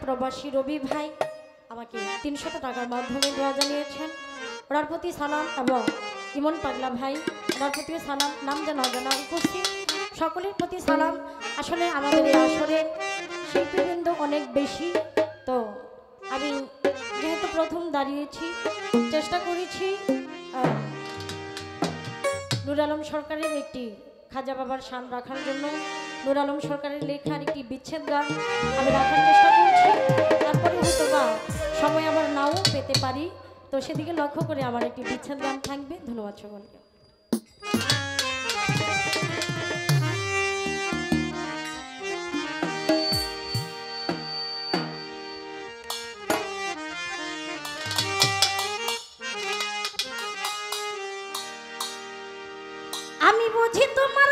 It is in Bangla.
প্রবাসী রবি ভাই আমাকে 300 টাকার মাধ্যমে দোয়া জানিয়েছেন। ওনার প্রতি সালাম। এবং ইমন পাগলা ভাই, ওনার প্রতিও সালাম। নাম জানা অজানা উপস্থিত সকলের প্রতি সালাম। আসলে আমাদের এই আসরের শিল্পীবৃন্দ অনেক বেশি, তো আমি যেহেতু প্রথম দাঁড়িয়েছি চেষ্টা করেছি নূর আলম সরকারের একটি খাজা বাবার শান রাখার জন্য নূর আলম সরকারের লেখার একটি বিচ্ছেদ গান আমি রাখার চেষ্টা করছি। তারপরে হয়তো বা সময় আবার নাও পেতে পারি, তো সেদিকে লক্ষ্য করে আমার একটি বিচ্ছেদ গান থাকবে। ধন্যবাদ সকলকে। আমি বুঝি তোমার